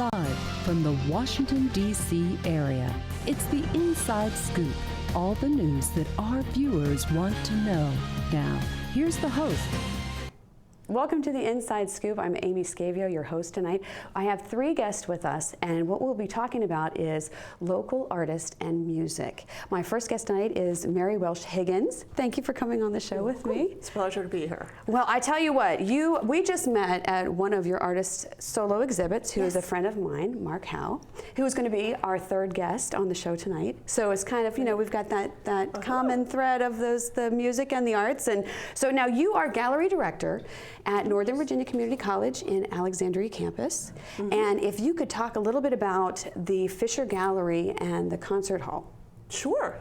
Live from the Washington, D.C. area, it's the Inside Scoop. All the news that our viewers want to know. Now, here's the host. Welcome to the Inside Scoop. I'm Amy Skiavo, your host tonight. I have three guests with us, and what we'll be talking about is local artists and music. My first guest tonight is Mary Welch Higgins. Thank you for coming on the show with me. It's a pleasure to be here. Well, I tell you what, we just met at one of your artists' solo exhibits, who is a friend of mine, Mark Howe, who is going to be our third guest on the show tonight. So it's kind of, you know, we've got that common thread of the music and the arts. And so now you are gallery director at Northern Virginia Community College in Alexandria campus. And if you could talk a little bit about the Fisher Gallery and the concert hall. Sure.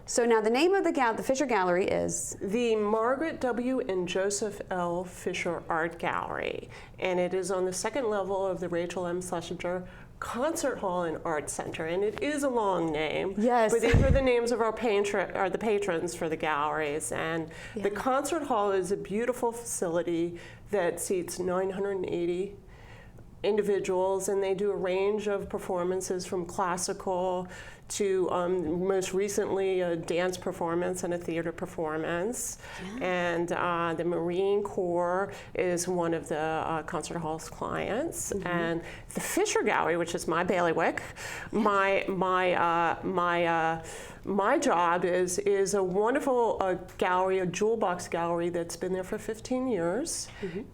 So now the name of the Fisher Gallery is? The Margaret W. and Joseph L. Fisher Art Gallery. And it is on the second level of the Rachel M. Schlesinger Concert Hall and Art Center, and it is a long name. Yes. But these are the names of our the patrons for the galleries. And the Concert Hall is a beautiful facility that seats 980 individuals, and they do a range of performances from classical to most recently a dance performance and a theater performance. And the Marine Corps is one of the concert hall's clients. And the Fisher Gallery, which is my bailiwick, my job is a wonderful gallery, a jewel box gallery that's been there for 15 years.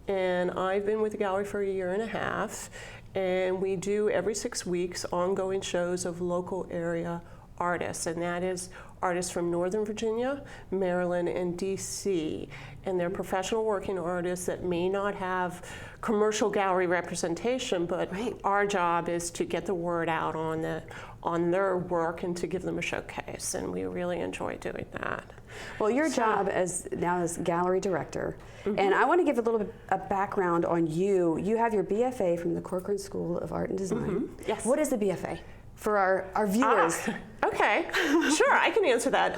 And I've been with the gallery for a year and a half. And we do every 6 weeks ongoing shows of local area artists, and that is artists from Northern Virginia, Maryland, and DC. And they're professional working artists that may not have commercial gallery representation, but our job is to get the word out on their work and to give them a showcase, and we really enjoy doing that. Well, your job now as gallery director, and I want to give a little bit of background on you. You have your BFA from the Corcoran School of Art and Design. Yes. What is the BFA for our viewers? Okay, sure, I can answer that.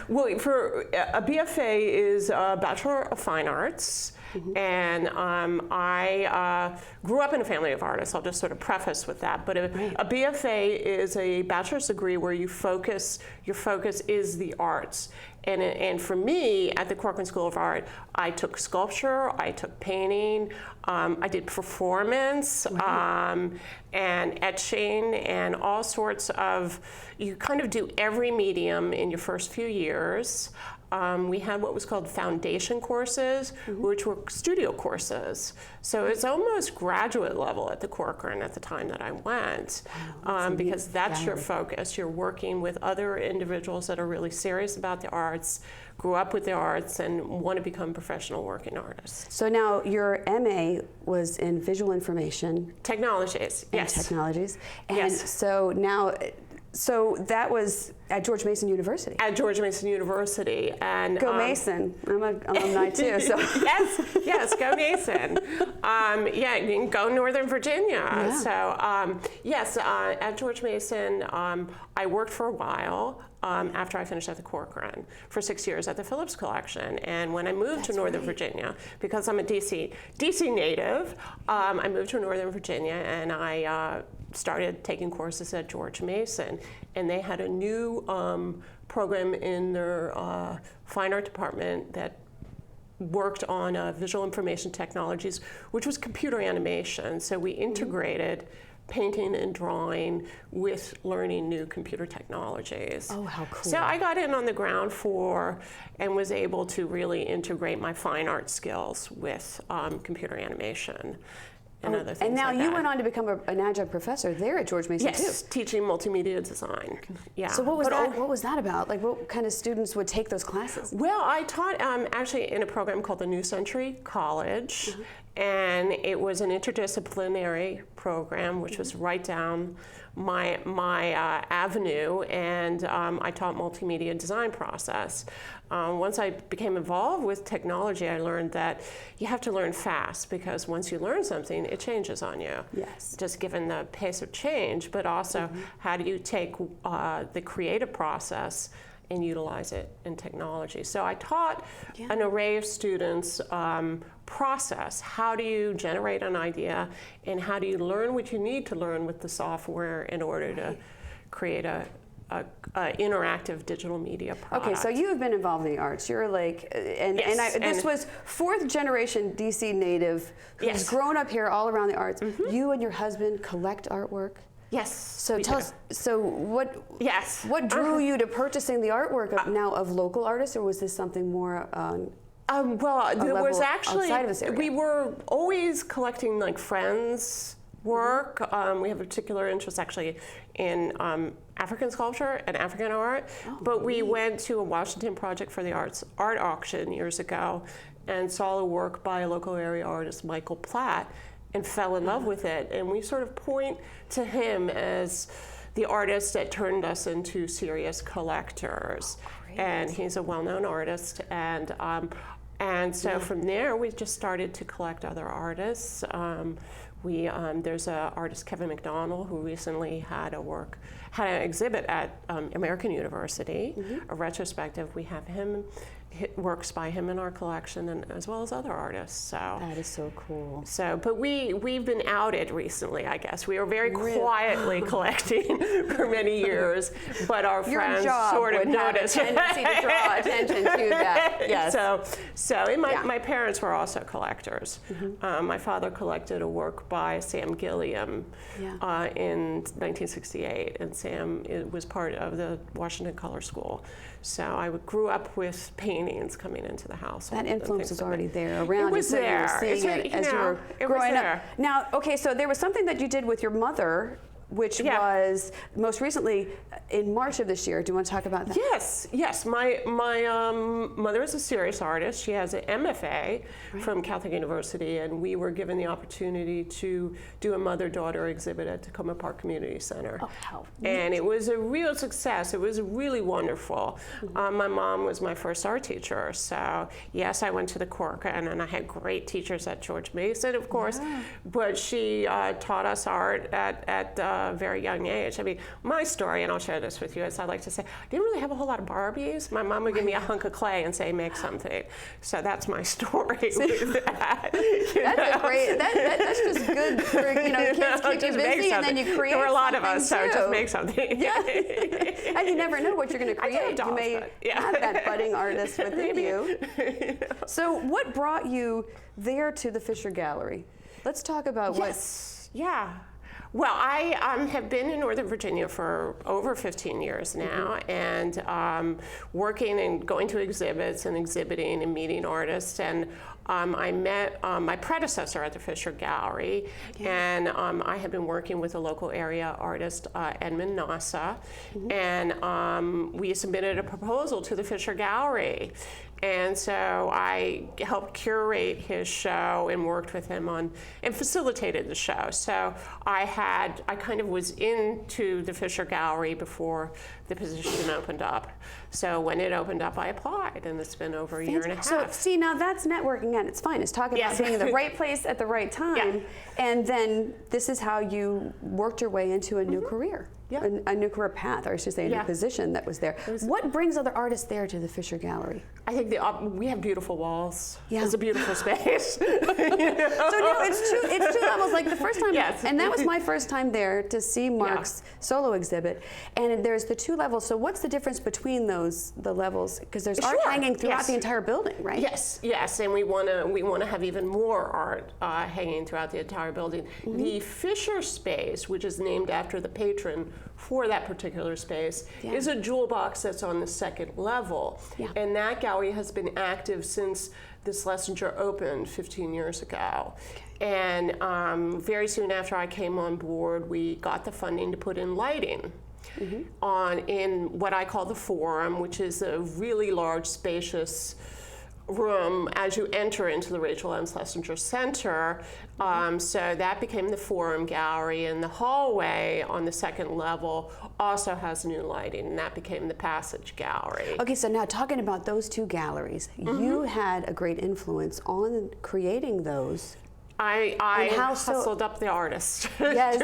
Well, for a BFA is a Bachelor of Fine Arts. And I grew up in a family of artists. I'll just sort of preface with that. But a BFA is a bachelor's degree where your focus is the arts. And for me, at the Corcoran School of Art, I took sculpture, I took painting, I did performance, and etching, and all sorts of, you kind of do every medium in your first few years. We had what was called foundation courses, which were studio courses. So it's almost graduate level at the Corcoran at the time that I went, because that's your focus. You're working with other individuals that are really serious about the arts, grew up with the arts, and want to become professional working artists. So now your MA was in visual information technologies. Technologies. And so now, so that was at George Mason University. At George Mason University, and go Mason! I'm an alumni too. So yes, go Mason. Go Northern Virginia. Yeah. So at George Mason, I worked for a while after I finished at the Corcoran for 6 years at the Phillips Collection. And when I moved to Northern Virginia, because I'm a DC native, I moved to Northern Virginia, and I started taking courses at George Mason, and they had a new program in their fine art department that worked on visual information technologies, which was computer animation. So we integrated painting and drawing with learning new computer technologies. Oh, how cool. So I got in on the ground floor and was able to really integrate my fine art skills with computer animation. And other things and now like you that. went on to become an adjunct professor there at George Mason too. Yes, teaching multimedia design. Yeah. So what was that about? Like, what kind of students would take those classes? Well, I taught actually in a program called the New Century College, and it was an interdisciplinary program, which was right down my avenue, and I taught multimedia design process. Once I became involved with technology, I learned that you have to learn fast, because once you learn something, it changes on you. Yes. Just given the pace of change, but also how do you take the creative process and utilize it in technology. So I taught an array of students process. How do you generate an idea, and how do you learn what you need to learn with the software in order to create a interactive digital media product. Okay, so you have been involved in the arts. You're like, this was fourth generation DC native who's grown up here all around the arts. You and your husband collect artwork? Yes. So tell us, so what drew you to purchasing the artwork of local artists, or was this something more well, there was actually, outside of this area? we were always collecting like friends' work. We have a particular interest actually in African sculpture and African art, but we went to a Washington Project for the Arts art auction years ago and saw a work by a local area artist, Michael Platt, and fell in love with it. And we sort of point to him as the artist that turned us into serious collectors. And he's a well-known artist, and so from there we just started to collect other artists. There's an artist, Kevin McDonald, who recently had an exhibit at American University, a retrospective. We have works by him in our collection, and as well as other artists. So that is so cool. So, but we've been outed recently, I guess. We were very quietly collecting for many years, but our friends sort of noticed. Your job would have a tendency to draw attention to that. Yes. So my parents were also collectors. My father collected a work by Sam Gilliam in 1968, and Sam was part of the Washington Color School. So I grew up with paintings coming into the house. That influence was already there around. It was there. You were seeing it as you were growing up. Now, okay, so there was something that you did with your mother, which was most recently in March of this year. Do you want to talk about that? Yes. My mother is a serious artist. She has an MFA from Catholic University, and we were given the opportunity to do a mother-daughter exhibit at Tacoma Park Community Center. Oh, how neat. And it was a real success. It was really wonderful. My mom was my first art teacher, so yes, I went to the Cork, and I had great teachers at George Mason, of course, but she taught us art at a very young age. I mean, my story, and I'll share this with you, as I like to say, I didn't really have a whole lot of Barbies. My mom would give me a hunk of clay and say, make something. So that's my story with that. That's great. That's just good for, the kids keep you busy, and then you create. There were a lot of us, too. so just make something. Yeah. And you never know what you're going to create. You may have that budding artist within you. So what brought you there to the Fisher Gallery? Let's talk about Well, I have been in Northern Virginia for over 15 years now, and working and going to exhibits and exhibiting and meeting artists. And I met my predecessor at the Fisher Gallery, and I had been working with a local area artist, Edmund Nasa, and we submitted a proposal to the Fisher Gallery. And so I helped curate his show and worked with him on and facilitated the show. So I kind of was into the Fisher Gallery before the position opened up. So when it opened up, I applied, and it's been over a year and a half. So see, now that's networking at its finest. Talking about being in the right place at the right time, and then this is how you worked your way into a new career. A new career path, or I should say a new position that was there. What brings other artists there to the Fisher Gallery? I think we have beautiful walls. It's a beautiful space. So no, it's two levels. Like the first time, and that was my first time there to see Mark's solo exhibit. And there's the two levels. So what's the difference between the levels? Because there's art hanging throughout the entire building, right? Yes, and we want to have even more art hanging throughout the entire building. The Fisher space, which is named after the patron for that particular space, is a jewel box that's on the second level. And that gallery has been active since the Schlesinger opened 15 years ago. And very soon after I came on board, we got the funding to put in lighting in what I call the Forum, which is a really large, spacious room as you enter into the Rachel M. Schlesinger Center. So that became the Forum Gallery, and the hallway on the second level also has new lighting, and that became the Passage Gallery. Okay, so now talking about those two galleries, you had a great influence on creating those. I hustled up the artist. Yes.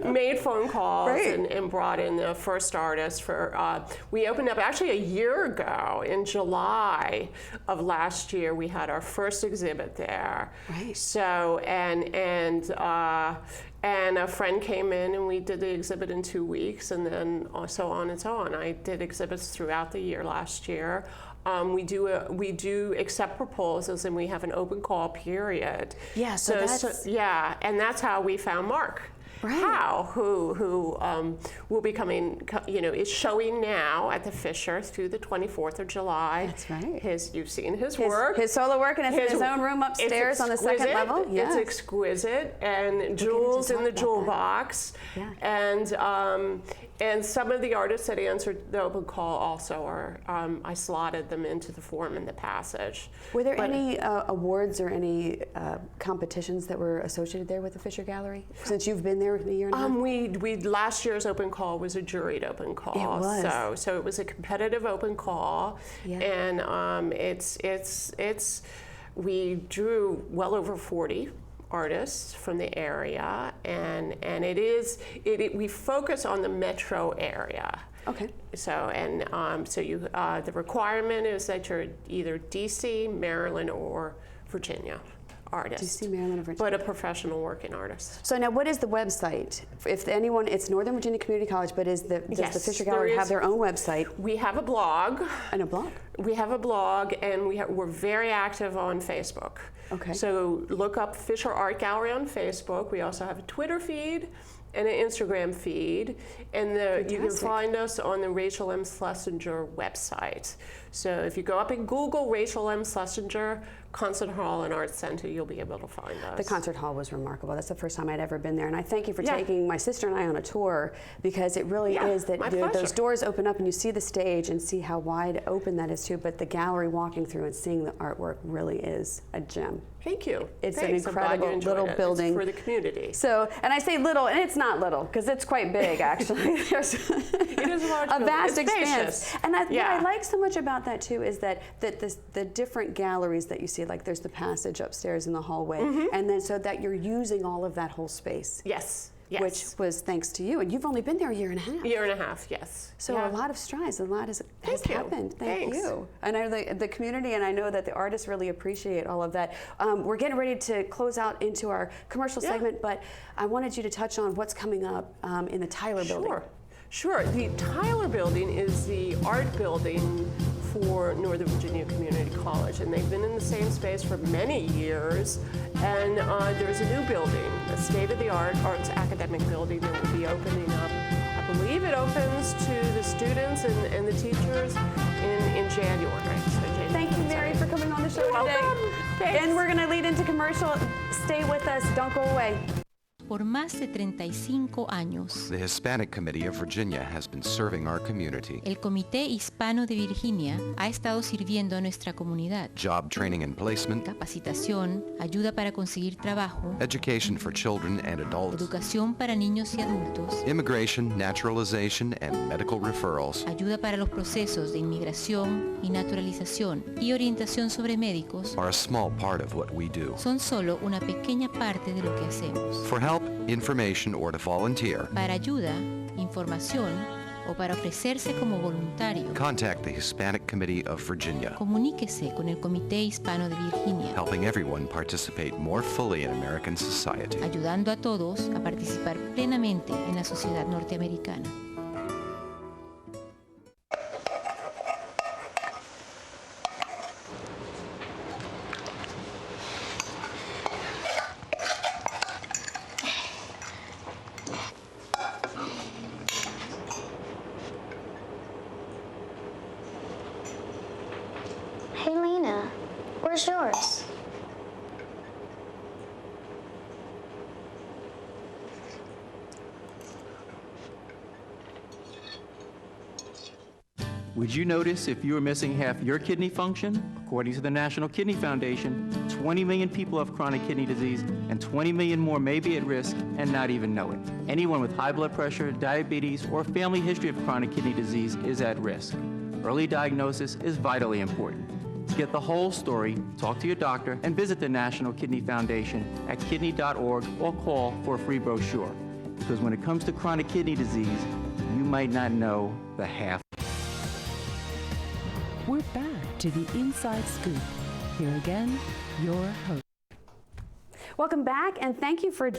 Made phone calls Right. and brought in the first artist for, we opened up actually a year ago in July of last year. We had our first exhibit there. Right. So, and a friend came in and we did the exhibit in 2 weeks, and then so on and so on. I did exhibits throughout the year last year. We do accept proposals, and we have an open call period. Yeah, so that's... yeah, and that's how we found Mark. Right. Howe, who will be coming, is showing now at the Fisher through the 24th of July. That's right. You've seen his work. His solo work, and it's in his own room upstairs on the second level. Yeah. It's exquisite, and jewels in the jewel box. Yeah. And some of the artists that answered the open call also are, I slotted them into the form in the passage. Were there any awards or any competitions that were associated there with the Fisher Gallery, since you've been there a year and a half? We last year's open call was a juried open call. It was. So it was a competitive open call, Yeah. and we drew well over 40 artists from the area, and we focus on the metro area. Okay. So the requirement is that you're either DC, Maryland, or Virginia artist. DC, Maryland, or Virginia. But a professional working artist. So now, what is the website? If anyone, it's Northern Virginia Community College, but does the Fisher Gallery have their own website? We have a blog. And a blog? We have a blog, and we're very active on Facebook. Okay. So look up Fisher Art Gallery on Facebook. We also have a Twitter feed and an Instagram feed, and you can find us on the Rachel M. Schlesinger website. So if you go up and Google Rachel M. Schlesinger Concert Hall and Art Center, you'll be able to find us. The concert hall was remarkable. That's the first time I'd ever been there, and I thank you for taking my sister and I on a tour, because it really is that those doors open up and you see the stage and see how wide open that is too, but the gallery walking through and seeing the artwork really is a gem. Thank you. It's Thanks. an incredible little building. It's for the community. So, and I say little, and it's not little, because it's quite big, actually. There's it is a large a building. vast It's expanse. spacious. And what I like so much about that, too, is that the different galleries that you see, like there's the passage upstairs in the hallway, and then so that you're using all of that whole space. Yes. Yes. Which was thanks to you. And you've only been there a year and a half. Year and a half, yes. So a lot of strides, a lot has happened. Thank you. And I know the community, and I know that the artists really appreciate all of that. We're getting ready to close out into our commercial segment, but I wanted you to touch on what's coming up in the Tyler building. Sure. The Tyler building is the art building for Northern Virginia Community College, and they've been in the same space for many years. And there's a new building, a state-of-the-art arts academic building that will be opening up. I believe it opens to the students and the teachers in January. Thank you, Mary, for coming on the show today. And we're going to lead into commercial. Stay with us. Don't go away. Por más de 35 años, The Hispanic Committee of Virginia has been serving our community. el Comité Hispano de Virginia ha estado sirviendo a nuestra comunidad. Job training and placement, Capacitación, ayuda para conseguir trabajo, education for children and adults, educación para niños y adultos, immigration, naturalization, and medical referrals. ayuda para los procesos de inmigración y naturalización y orientación sobre médicos Are a small part of what we do. son solo una pequeña parte de lo que hacemos. For help, information, or to volunteer, Para ayuda, información o para ofrecerse como voluntario, contact the Hispanic Committee of Virginia, comuníquese con el Comité Hispano de Virginia, helping everyone participate more fully in American society. ayudando a todos a participar plenamente en la sociedad norteamericana. Hey, Lena, where's yours? Would you notice if you were missing half your kidney function? According to the National Kidney Foundation, 20 million people have chronic kidney disease, and 20 million more may be at risk and not even know it. Anyone with high blood pressure, diabetes, or family history of chronic kidney disease is at risk. Early diagnosis is vitally important. To get the whole story, talk to your doctor and visit the National Kidney Foundation at kidney.org or call for a free brochure. Because when it comes to chronic kidney disease, you might not know the half. We're back to the Inside Scoop. Here again, your host. Welcome back, and thank you for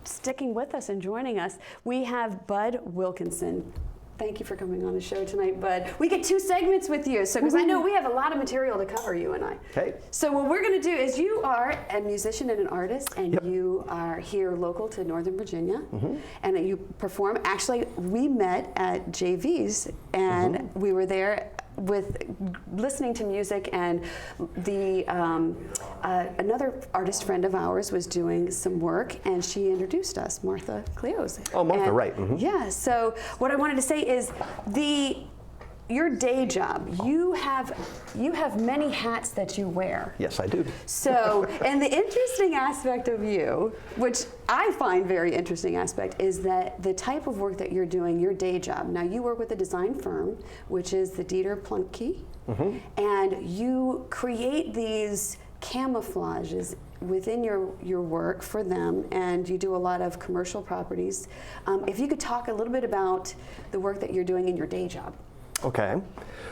sticking with us and joining us. We have Bud Wilkinson. Thank you for coming on the show tonight, Bud. We get 2 segments with you, so because I know we have a lot of material to cover, you and I. Okay. So what we're going to do is, you are a musician and an artist, and Yep. you are here local to Northern Virginia, and you perform. Actually, we met at JV's, and we were there with listening to music, and the another artist friend of ours was doing some work, and she introduced us, Martha Cleose. Oh, Martha, And- right. Yeah. So what I wanted to say is your day job. You have many hats that you wear. Yes, I do. So, and the interesting aspect of you, which I find very interesting aspect, is that the type of work that you're doing, your day job. Now, you work with a design firm, which is the Dieter Plunkey, and you create these camouflages within your work for them, and you do a lot of commercial properties. If you could talk a little bit about the work that you're doing in your day job. Okay.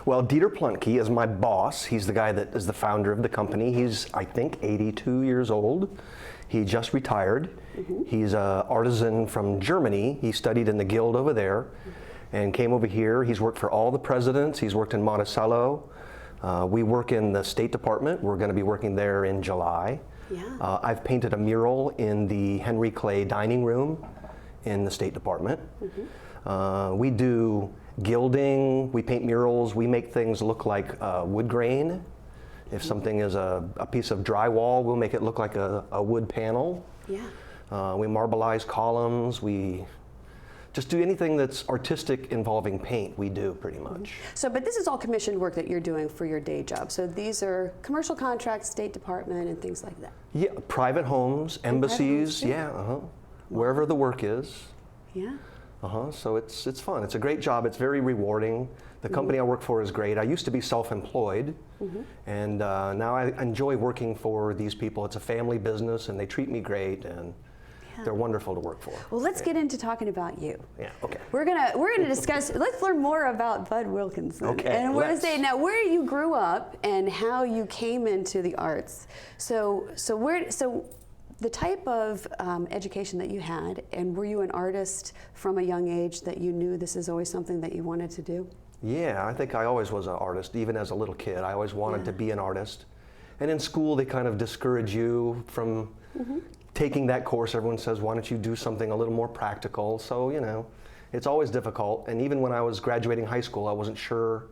Well, Dieter Plunkey is my boss. He's the guy that is the founder of the company. He's, I think, 82 years old. He just retired. He's an artisan from Germany. He studied in the guild over there and came over here. He's worked for all the presidents. He's worked in Monticello. We work in the State Department. We're going to be working there in July. Yeah. I've painted a mural in the Henry Clay dining room in the State Department. We do gilding, we paint murals, we make things look like wood grain. If something is a piece of drywall, we'll make it look like a wood panel. Yeah. We marbleize columns, we just do anything that's artistic involving paint, we do pretty much. So, but this is all commissioned work that you're doing for your day job. So these are commercial contracts, State Department, and things like that. Yeah, private homes, embassies, homes, too? yeah, wherever the work is. Yeah. So it's fun. It's a great job. It's very rewarding. The company I work for is great. I used to be self-employed, and now I enjoy working for these people. It's a family business, and they treat me great, and they're wonderful to work for. Well, let's get into talking about you. Yeah. Okay. We're gonna discuss. Let's learn more about Bud Wilkinson. Okay, And we're gonna let's. say now where you grew up and how you came into the arts. So the type of education that you had, and were you an artist from a young age that you knew this is always something that you wanted to do? Yeah, I think I always was an artist, even as a little kid. I always wanted to be an artist. And in school, they kind of discourage you from taking that course. Everyone says, why don't you do something a little more practical? So, you know, it's always difficult. And even when I was graduating high school, I wasn't sure.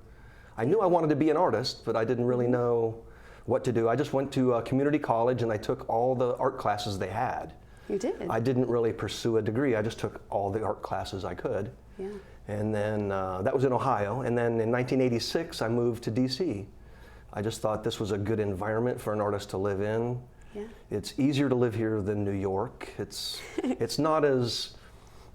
I knew I wanted to be an artist, but I didn't really know what to do. I just went to a community college and I took all the art classes they had. You did? I didn't really pursue a degree. I just took all the art classes I could. Yeah. And then that was in Ohio. And then in 1986, I moved to DC. I just thought this was a good environment for an artist to live in. Yeah. It's easier to live here than New York. It's not as,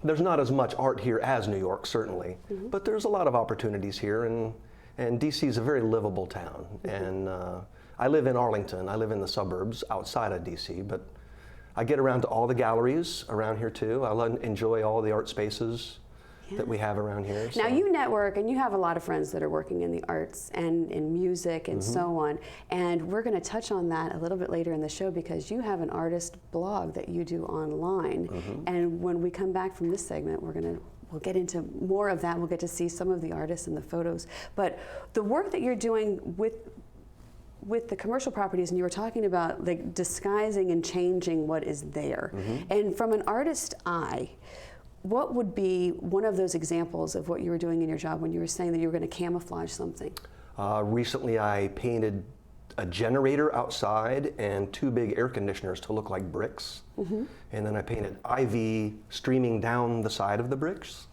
there's not as much art here as New York, certainly. But there's a lot of opportunities here, and DC is a very livable town. And I live in Arlington. I live in the suburbs outside of DC, but I get around to all the galleries around here too. I enjoy all the art spaces that we have around here. Now you network, and you have a lot of friends that are working in the arts and in music and so on. And we're going to touch on that a little bit later in the show, because you have an artist blog that you do online. And when we come back from this segment, we'll get into more of that. We'll get to see some of the artists and the photos. But the work that you're doing with the commercial properties, and you were talking about like disguising and changing what is there. And from an artist's eye, what would be one of those examples of what you were doing in your job when you were saying that you were going to camouflage something? Recently I painted a generator outside and 2 big air conditioners to look like bricks. And then I painted ivy streaming down the side of the bricks.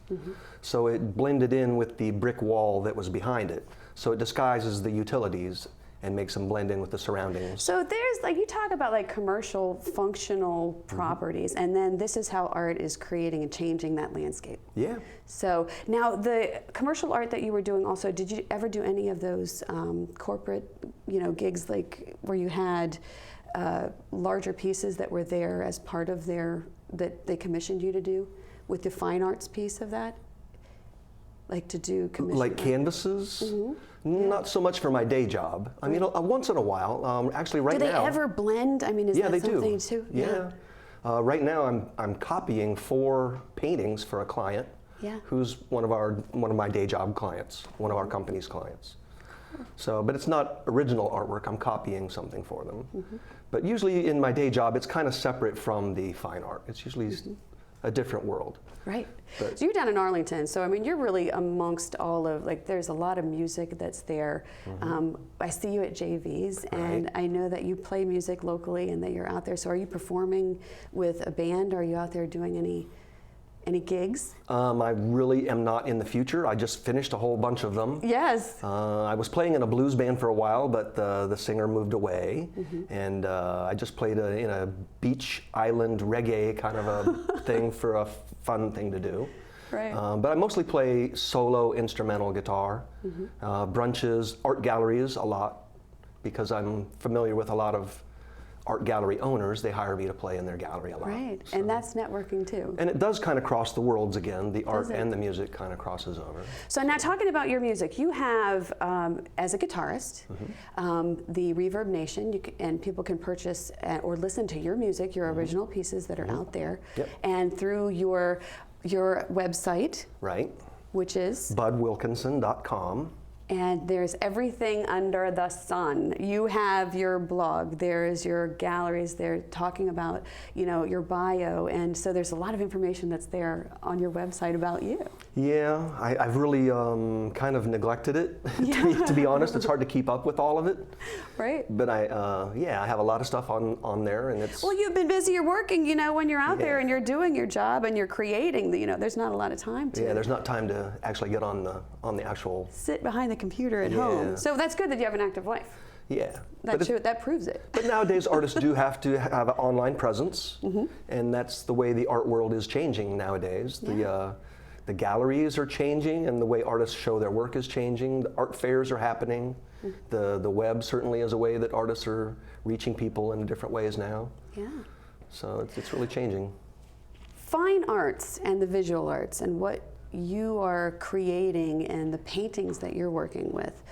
So it blended in with the brick wall that was behind it. So it disguises the utilities. and makes them blend in with the surroundings. So there's, like, you talk about like commercial functional properties, and then this is how art is creating and changing that landscape. Yeah. So now the commercial art that you were doing also, did you ever do any of those corporate, gigs, like where you had larger pieces that were there as part of that they commissioned you to do with the fine arts piece of that? Like to do commission Like art? canvases? Not so much for my day job. I mean, once in a while. Actually, right now. Do they ever blend? I mean, is Yeah, that they something do. too? Yeah. Right now, I'm copying 4 paintings for a client, Yeah. who's one of my day job clients, one of our company's clients. So, but it's not original artwork. I'm copying something for them. But usually in my day job, it's kind of separate from the fine art. It's usually a different world. Right. But- So you're down in Arlington, so I mean, you're really amongst all of, like, there's a lot of music that's there. I see you at JV's, and Right. I know that you play music locally and that you're out there. So are you performing with a band? Are you out there doing any gigs? I really am not in the future. I just finished a whole bunch of them. Yes. I was playing in a blues band for a while, but the singer moved away, and I just played in a beach island reggae kind of a thing for a fun thing to do. Right. But I mostly play solo instrumental guitar, brunches, art galleries a lot, because I'm familiar with a lot of art gallery owners. They hire me to play in their gallery a lot. Right. So- And that's networking too. And it does kind of cross the worlds again. The art Does it? and the music kind of crosses over. So now talking about your music, you have, as a guitarist, the Reverb Nation, and people can purchase or listen to your music, your original pieces that are out there, Yep. and through your website, Right? which is, budwilkinson.com. and there's everything under the sun. You have your blog, there's your galleries, they're talking about, your bio, and so there's a lot of information that's there on your website about you. Yeah, I've really kind of neglected it, to be honest. It's hard to keep up with all of it. Right. But I have a lot of stuff on there, and it's... Well, you've been busy, you're working, when you're out there Yeah. and you're doing your job and you're creating, there's not a lot of time to Yeah, there's not time to actually get on the actual... sit behind the computer at Yeah. home. So that's good that you have an active life. Yeah. That proves it. But nowadays, artists do have to have an online presence, and that's the way the art world is changing nowadays. The galleries are changing, and the way artists show their work is changing. The art fairs are happening. The web certainly is a way that artists are reaching people in different ways now. Yeah. So it's really changing. Fine arts and the visual arts and what you are creating and the paintings that you're working with.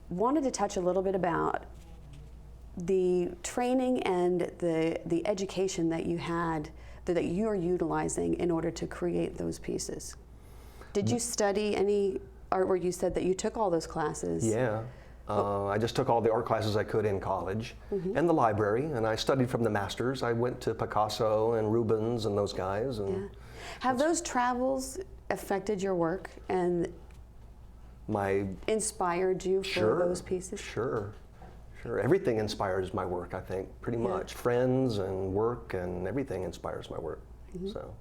Wanted to touch a little bit about the training and the education that you had, that you are utilizing in order to create those pieces. Did you study any artwork? You said that you took all those classes. Yeah. I just took all the art classes I could in college and the library, and I studied from the masters. I went to Picasso and Rubens and those guys. And Yeah. Have those travels affected your work and inspired you for those pieces? Sure. Everything inspires my work, I think, pretty much. Friends and work and everything inspires my work. So.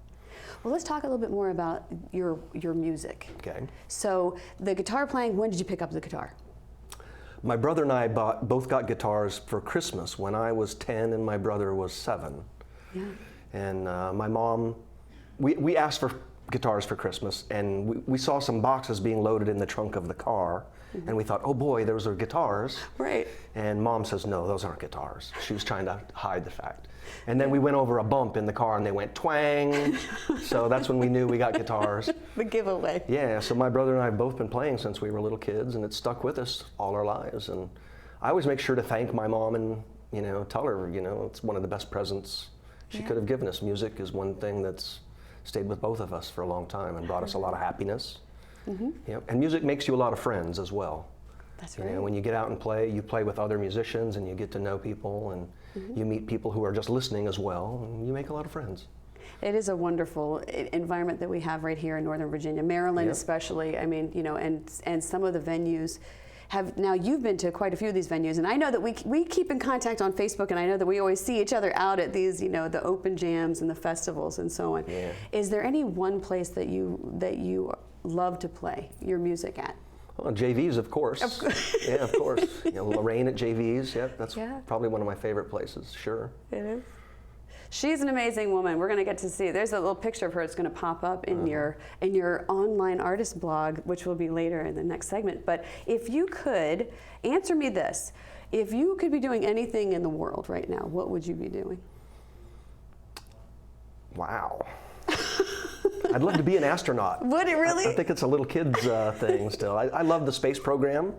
Well, let's talk a little bit more about your music. Okay. So the guitar playing, when did you pick up the guitar? My brother and I both got guitars for Christmas when I was 10 and my brother was 7. Yeah. And my mom, we asked for guitars for Christmas, and we saw some boxes being loaded in the trunk of the car, and we thought, oh boy, those are guitars. Right. And Mom says, no, those aren't guitars. She was trying to hide the fact. And then we went over a bump in the car and they went twang. So that's when we knew we got guitars. The giveaway. Yeah, so my brother and I have both been playing since we were little kids, and it's stuck with us all our lives. And I always make sure to thank my mom and, tell her, it's one of the best presents she could have given us. Music is one thing that's stayed with both of us for a long time and brought us a lot of happiness. And music makes you a lot of friends as well. That's right. When you get out and play, you play with other musicians and you get to know people, and you meet people who are just listening as well, and you make a lot of friends. It is a wonderful environment that we have right here in Northern Virginia, Maryland especially. I mean, and some of the venues have, now you've been to quite a few of these venues, and I know that we keep in contact on Facebook, and I know that we always see each other out at these, the open jams and the festivals and so on. Yeah. Is there any one place that you love to play your music at? Well, JVs, of course. Yeah, of course. You know, Lorraine at JVs, yeah, that's probably one of my favorite places, sure. It is. She's an amazing woman. We're going to get to see. There's a little picture of her. It's going to pop up in your online artist blog, which will be later in the next segment. But if you could answer me this, if you could be doing anything in the world right now, what would you be doing? Wow. I'd love to be an astronaut. Would it really? I think it's a little kid's thing still. I love the space program,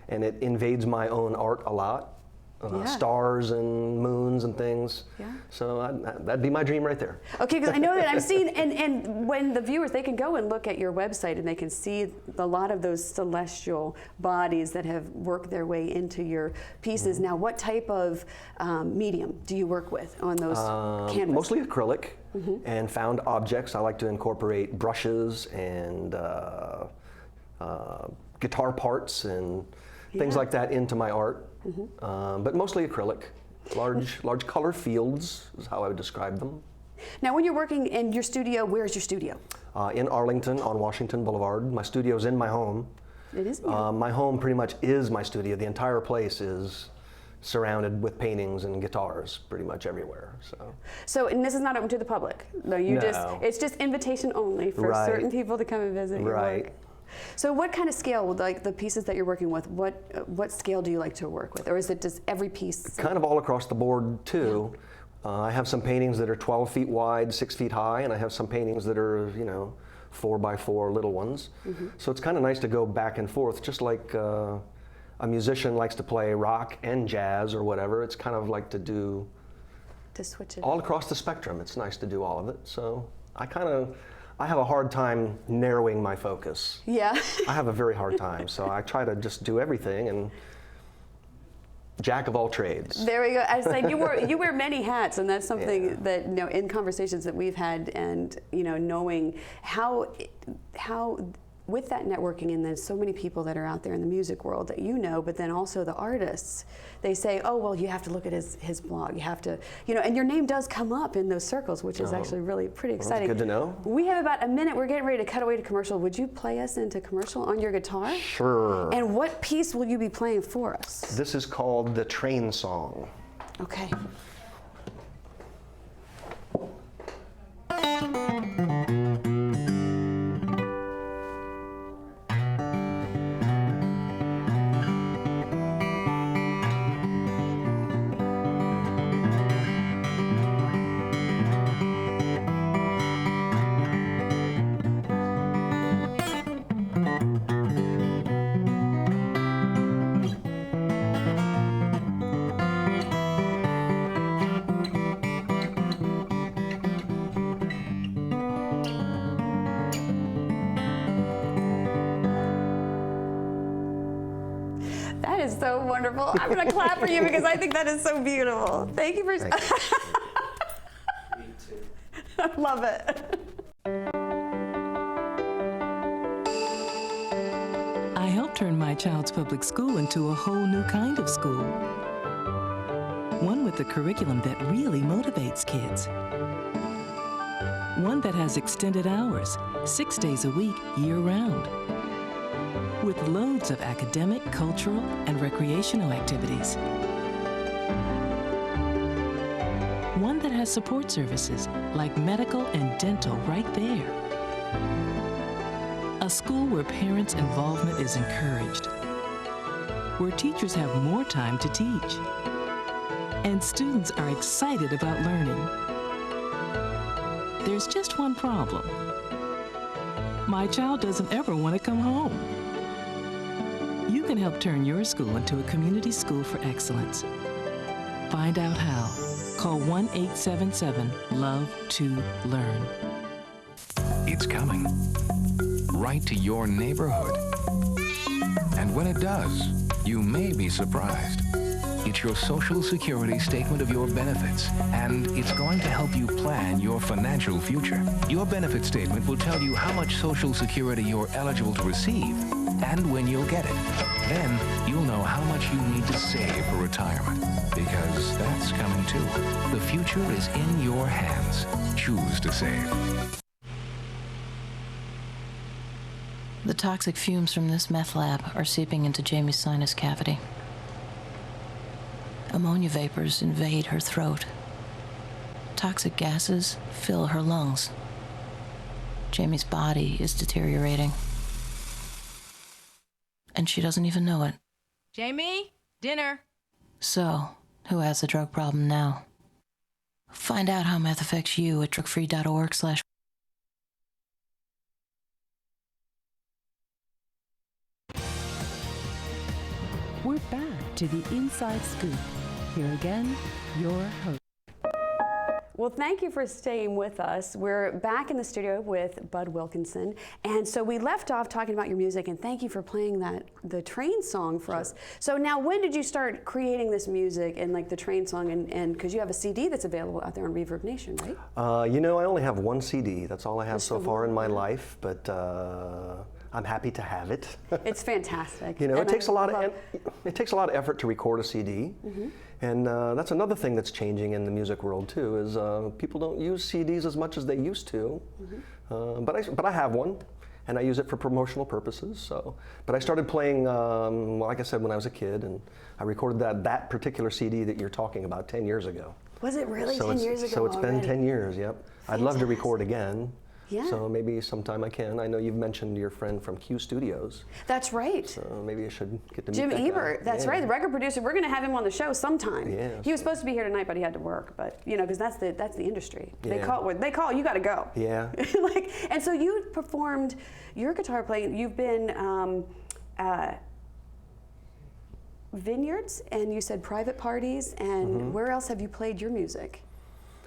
and it invades my own art a lot. Stars and moons and things. Yeah. So that'd be my dream right there. Okay, because I know that I've seen, and when the viewers, they can go and look at your website and they can see a lot of those celestial bodies that have worked their way into your pieces. Now, what type of medium do you work with on those canvases? Mostly acrylic and found objects. I like to incorporate brushes and guitar parts and things like that into my art. But mostly acrylic. Large color fields is how I would describe them. Now, when you're working in your studio, where's your studio? In Arlington on Washington Boulevard. My studio's in my home. It is? My home pretty much is my studio. The entire place is surrounded with paintings and guitars pretty much everywhere. So and this is not open to the public? No, it's just invitation only for certain people to come and visit your work. So what kind of scale, like the pieces that you're working with, what scale do you like to work with? Or is it just every piece? Kind of all across the board too. I have some paintings that are 12 feet wide, 6 feet high, and I have some paintings that are, 4x4 little ones. So it's kind of nice to go back and forth, just like a musician likes to play rock and jazz or whatever. It's kind of like to switch it all across the spectrum. It's nice to do all of it. So I have a hard time narrowing my focus. Yeah. I have a very hard time, so I try to just do everything and jack of all trades. There we go. I was like, you wear many hats, and that's something that in conversations that we've had, and knowing how with that networking, and then so many people that are out there in the music world that but then also the artists, they say, oh, well, you have to look at his blog. You have to, and your name does come up in those circles, which is actually really pretty exciting. That's good to know. We have about a minute. We're getting ready to cut away to commercial. Would you play us into commercial on your guitar? Sure. And what piece will you be playing for us? This is called the Train Song. Okay. That is so wonderful. I'm going to clap for you because I think that is so beautiful. Thank you for... Me too. I love it. I helped turn my child's public school into a whole new kind of school. One with a curriculum that really motivates kids. One that has extended hours, 6 days a week, year-round. With loads of academic, cultural, and recreational activities. One that has support services like medical and dental right there. A school where parents' involvement is encouraged. Where teachers have more time to teach. And students are excited about learning. There's just one problem. My child doesn't ever want to come home. You can help turn your school into a community school for excellence. Find out how. Call 1-877-LOVE-TO-LEARN. It's coming. Right to your neighborhood. And when it does, you may be surprised. It's your Social Security statement of your benefits, and it's going to help you plan your financial future. Your benefit statement will tell you how much Social Security you're eligible to receive and when you'll get it. Then you'll know how much you need to save for retirement, because that's coming too. The future is in your hands. Choose to save. The toxic fumes from this meth lab are seeping into Jamie's sinus cavity. Ammonia vapors invade her throat. Toxic gases fill her lungs. Jamie's body is deteriorating. And she doesn't even know it. Jamie, dinner. So, who has the drug problem now? Find out how meth affects you at drugfree.org/. We're back to the Inside Scoop. Here again, your host. Well, thank you for staying with us. We're back in the studio with Bud Wilkinson. And so we left off talking about your music, and thank you for playing the train song for us. So now, when did you start creating this music and like the train song? And because you have a CD that's available out there on Reverb Nation, right? You know, I only have one CD. That's all I have so far in my life, but I'm happy to have it. It's fantastic. You know, it takes a lot of effort to record a CD. And that's another thing that's changing in the music world too, is people don't use CDs as much as they used to. But I have one, and I use it for promotional purposes. So, but I started playing, well, like I said, when I was a kid, and I recorded that particular CD that you're talking about 10 years ago. Was it really 10 years ago? So it's already? been 10 years. Yep. Fantastic. I'd love to record again. Yeah. So maybe sometime I can. I know you've mentioned your friend from Q Studios. That's right. So maybe I should get to meet Jim that Ebert. guy. That's right, the record producer. We're going to have him on the show sometime. Yeah. He was supposed to be here tonight, but he had to work. But you know, because that's the industry. Yeah. They call. You got to go. Yeah. And so you performed your guitar playing. You've been vineyards, and you said private parties, and where else have you played your music?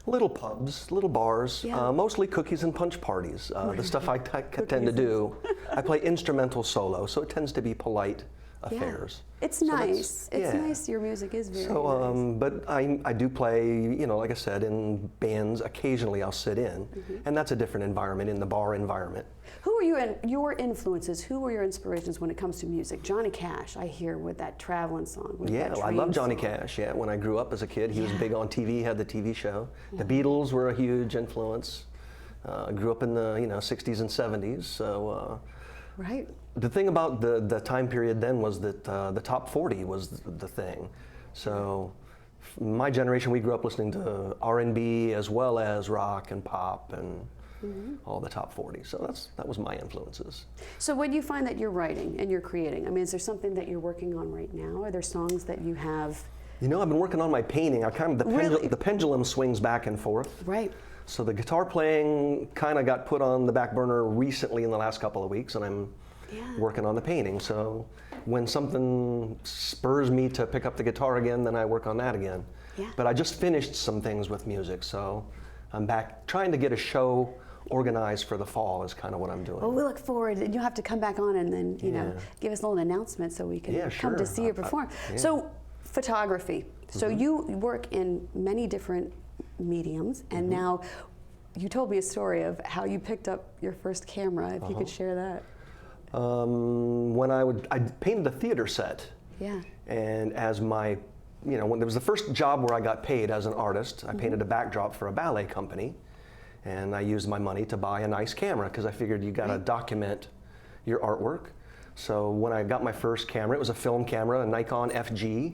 Little pubs, little bars, mostly cookies and punch parties. The stuff I tend to do. I play instrumental solo, so it tends to be polite affairs. It's nice. It's nice. Your music is very nice. But I do play, you know, like I said, in bands. Occasionally I'll sit in, and that's a different environment, in the bar environment. Who are your influences? Who were your inspirations when it comes to music? Johnny Cash, I hear, with that traveling song. Yeah, I love Johnny Cash. Yeah, when I grew up as a kid, he was big on TV. He had the TV show. The Beatles were a huge influence. I grew up in the 60s and 70s. So right. The thing about the time period then was that the top 40 was the thing. So my generation, we grew up listening to R&B as well as rock and pop and all the top 40. So that was my influences. So when you find that you're writing and you're creating, I mean, is there something that you're working on right now? Are there songs that you have? You know, I've been working on my painting. I kind of the pendulum swings back and forth. Right. So the guitar playing kind of got put on the back burner recently in the last couple of weeks, and I'm working on the painting. So when something spurs me to pick up the guitar again, then I work on that again. Yeah. But I just finished some things with music, so I'm back trying to get a show organized for the fall is kind of what I'm doing. Well, we look forward, and you'll have to come back on and then, you know, give us a little announcement so we can come to see you perform. So photography. So you work in many different mediums, and now you told me a story of how you picked up your first camera, if you could share that. When I painted a theater set. Yeah. And as my, when there was the first job where I got paid as an artist, I painted a backdrop for a ballet company. And I used my money to buy a nice camera because I figured you got to document your artwork. So when I got my first camera, it was a film camera, a Nikon FG,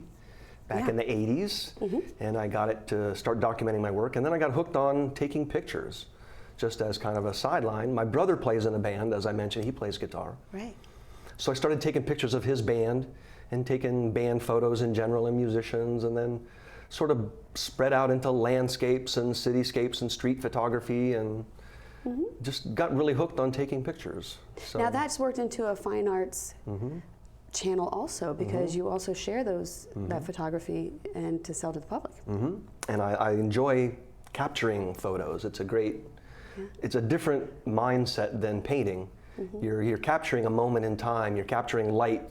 back in the 80s. And I got it to start documenting my work. And then I got hooked on taking pictures, just as kind of a sideline. My brother plays in a band, as I mentioned, he plays guitar. Right. So I started taking pictures of his band and taking band photos in general and musicians, and then sort of spread out into landscapes and cityscapes and street photography, and just got really hooked on taking pictures. So. Now that's worked into a fine arts channel also, because you also share that photography and to sell to the public. And I enjoy capturing photos. It's a great, it's a different mindset than painting. You're capturing a moment in time. You're capturing light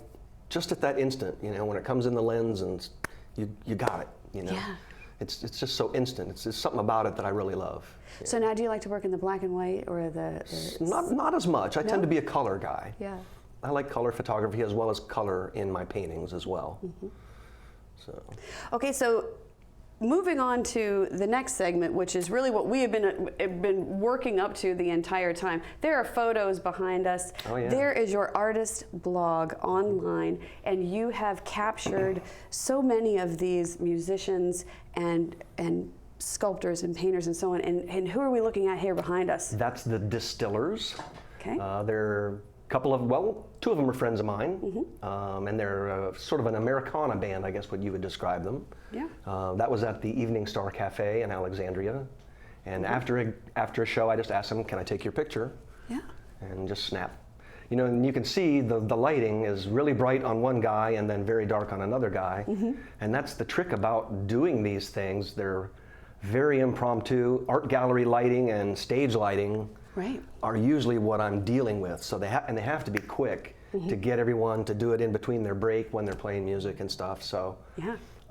just at that instant. When it comes in the lens, and you got it. It's just so instant. It's just something about it that I really love. So now, do you like to work in the black and white or the not as much. I tend to be a color guy. Yeah. I like color photography as well as color in my paintings as well. Okay, so moving on to the next segment, which is really what we have been working up to the entire time. There are photos behind us. Oh, yeah. There is your artist blog online, and you have captured so many of these musicians and sculptors and painters and so on. And who are we looking at here behind us? That's the Distillers. Okay. They're a couple of, well, two of them are friends of mine, and they're sort of an Americana band, I guess what you would describe them. Yeah. That was at the Evening Star Cafe in Alexandria, and after a show, I just asked them, "Can I take your picture?" Yeah. And just snap. You know, and you can see the lighting is really bright on one guy and then very dark on another guy, and that's the trick about doing these things. They're very impromptu. Art gallery lighting and stage lighting are usually what I'm dealing with. So they have to be quick to get everyone to do it in between their break when they're playing music and stuff. So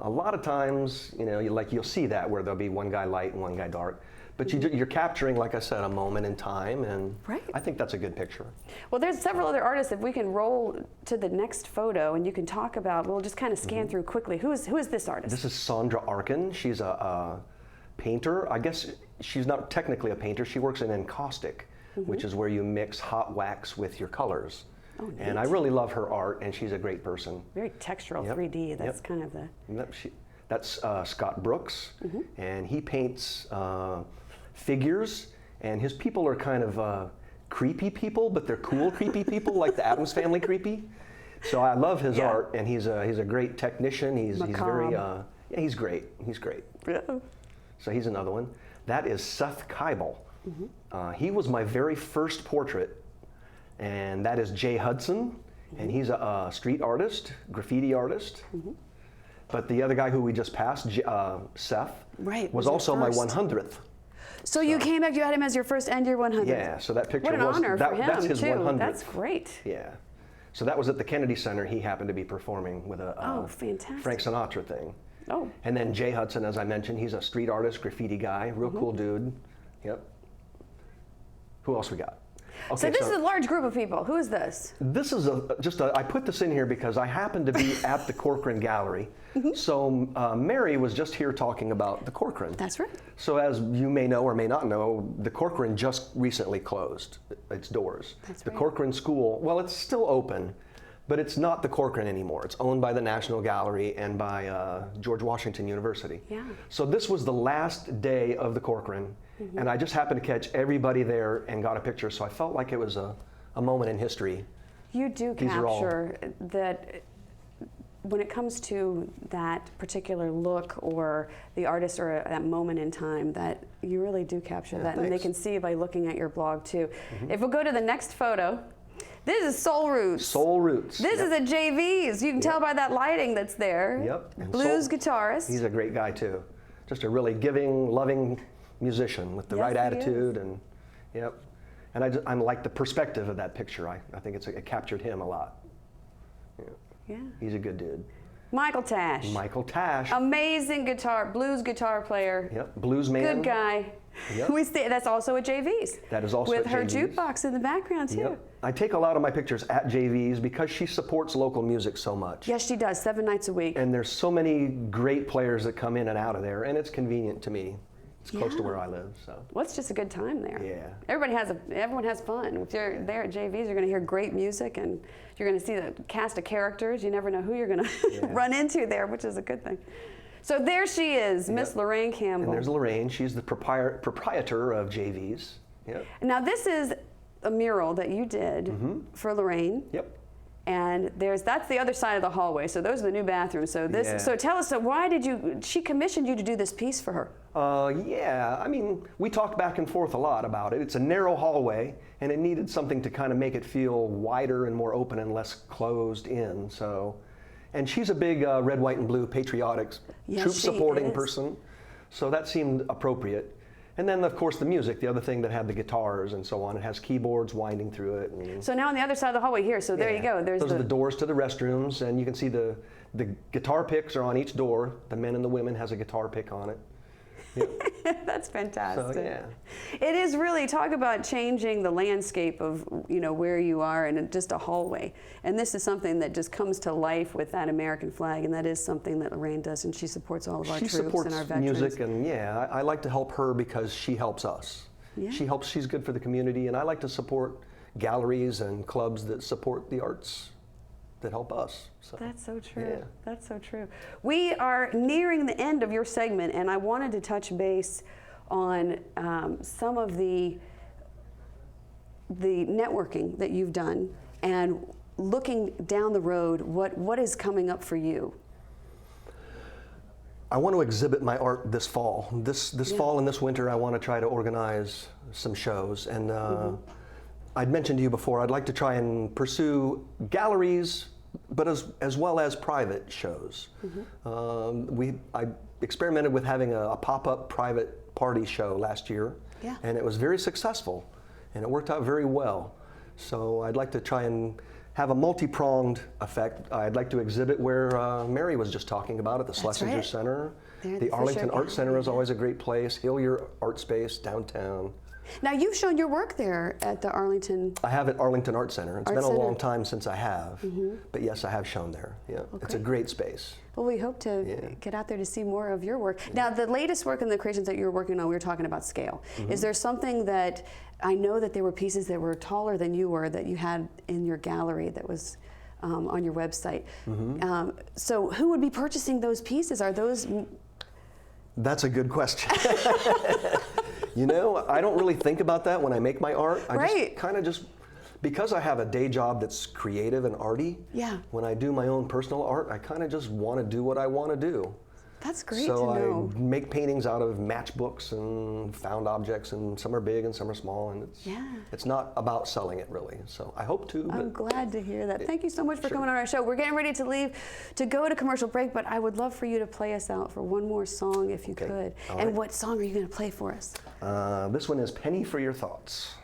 a lot of times, you know, you'll see that where there'll be one guy light and one guy dark. But you're capturing, like I said, a moment in time, and I think that's a good picture. Well, there's several other artists. If we can roll to the next photo, and you can talk about, we'll just kind of scan through quickly. Who is this artist? This is Sandra Arkin. She's a painter. I guess she's not technically a painter. She works in encaustic, which is where you mix hot wax with your colors. Oh, and I really love her art, and she's a great person. Very textural, 3D. That's kind of the... That's Scott Brooks, and he paints figures, and his people are kind of creepy people, but they're cool creepy people, like the Addams Family creepy. So I love his art, and he's a great technician. He's very he's great. He's great. Yeah. So he's another one. That is Seth Keibel. He was my very first portrait, and that is Jay Hudson, and he's a street artist, graffiti artist. But the other guy who we just passed, Seth, was also my 100th. So you came back, you had him as your first and your 100th. Yeah, so that picture was... What an honor for him, that's his too. 100th. That's great. Yeah. So that was at the Kennedy Center. He happened to be performing with a fantastic. Frank Sinatra thing. Oh. And then Jay Hudson, as I mentioned, he's a street artist, graffiti guy, real cool dude. Yep. Who else we got? Okay, so this is a large group of people. Who is this? This is I put this in here because I happened to be at the Corcoran Gallery. So Mary was just here talking about the Corcoran. That's right. So as you may know or may not know, the Corcoran just recently closed its doors. That's the right. Corcoran School, well, it's still open, but it's not the Corcoran anymore. It's owned by the National Gallery and by George Washington University. Yeah. So this was the last day of the Corcoran, and I just happened to catch everybody there and got a picture, so I felt like it was a moment in history. You do capture that when it comes to that particular look or the artist or that moment in time, that you really do capture that. Thanks. And they can see by looking at your blog too. If we'll go to the next photo, this is Soul Roots. Soul Roots. This is a JVs. You can tell by that lighting that's there. Yep. And Blues guitarist. He's a great guy too. Just a really giving, loving musician with the right attitude, and and I like the perspective of that picture. I think it captured him a lot. Yeah. He's a good dude. Michael Tash. Michael Tash. Amazing blues guitar player. Yep, blues man. Good guy. Yep. That's also at JV's. That is also with at her JV's. jukebox in the background too. Yep. I take a lot of my pictures at JV's because she supports local music so much. Yes, she does, 7 nights a week. And there's so many great players that come in and out of there, and it's convenient to me. It's close to where I live, so. Well, it's just a good time there. Yeah. Everyone has fun. If you're there at JV's, you're going to hear great music, and you're going to see the cast of characters. You never know who you're going to run into there, which is a good thing. So there she is, Miss Lorraine Campbell. And there's Lorraine. She's the proprietor of JV's. Yep. Now this is a mural that you did for Lorraine. Yep. And that's the other side of the hallway. So those are the new bathrooms. So so tell us, why did she commissioned you to do this piece for her? I mean, we talked back and forth a lot about it. It's a narrow hallway, and it needed something to kind of make it feel wider and more open and less closed in. So, and she's a big red, white, and blue patriotic, troop-supporting person. So that seemed appropriate. And then, of course, the music, the other thing that had the guitars and so on. It has keyboards winding through it. And so now on the other side of the hallway here, so there you go. Those are the doors to the restrooms, and you can see the guitar picks are on each door. The men and the women has a guitar pick on it. Yep. That's fantastic. So, yeah. It is really, talk about changing the landscape of, you know, where you are and just a hallway. And this is something that just comes to life with that American flag, and that is something that Lorraine does, and she supports all of our troops and our veterans. She supports music, and yeah, I like to help her because she helps us. Yeah. She's good for the community, and I like to support galleries and clubs that support the arts that help us. So, that's so true. Yeah. That's so true. We are nearing the end of your segment, and I wanted to touch base on some of the networking that you've done, and looking down the road, what is coming up for you? I want to exhibit my art this fall. This fall and this winter, I want to try to organize some shows. And I'd mentioned to you before, I'd like to try and pursue galleries, but as well as private shows. I experimented with having a pop-up private party show last year, and it was very successful, and it worked out very well. So I'd like to try and have a multi-pronged effect. I'd like to exhibit where Mary was just talking about at the Schlesinger Center. The Arlington Art Center is always a great place. Hillier Art Space downtown. Now, you've shown your work there at the Arlington. I have at Arlington Art Center. It's been a long time since I have, but yes, I have shown there. Yeah, it's a great space. Well, we hope to get out there to see more of your work. Now, the latest work and the creations that you're working on, we were talking about scale. Is there something that, I know that there were pieces that were taller than you were that you had in your gallery that was on your website. So who would be purchasing those pieces? Are those... That's a good question. You know, I don't really think about that when I make my art. I just kind of because I have a day job that's creative and arty, when I do my own personal art, I kind of just want to do what I want to do. That's great to know. So I make paintings out of matchbooks and found objects, and some are big and some are small, and it's not about selling it really. So I hope to. I'm glad to hear that. Thank you so much for coming on our show. We're getting ready to leave to go to commercial break, but I would love for you to play us out for one more song if you could. And what song are you going to play for us? This one is Penny for Your Thoughts.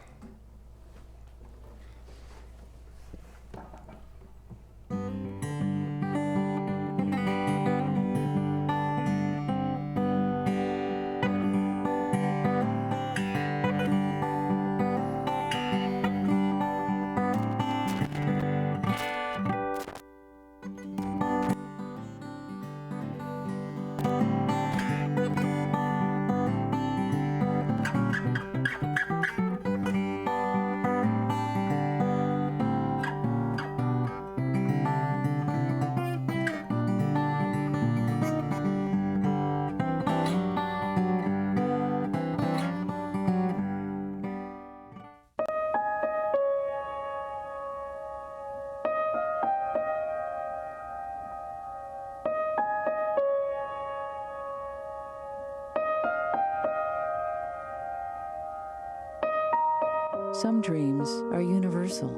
Some dreams are universal,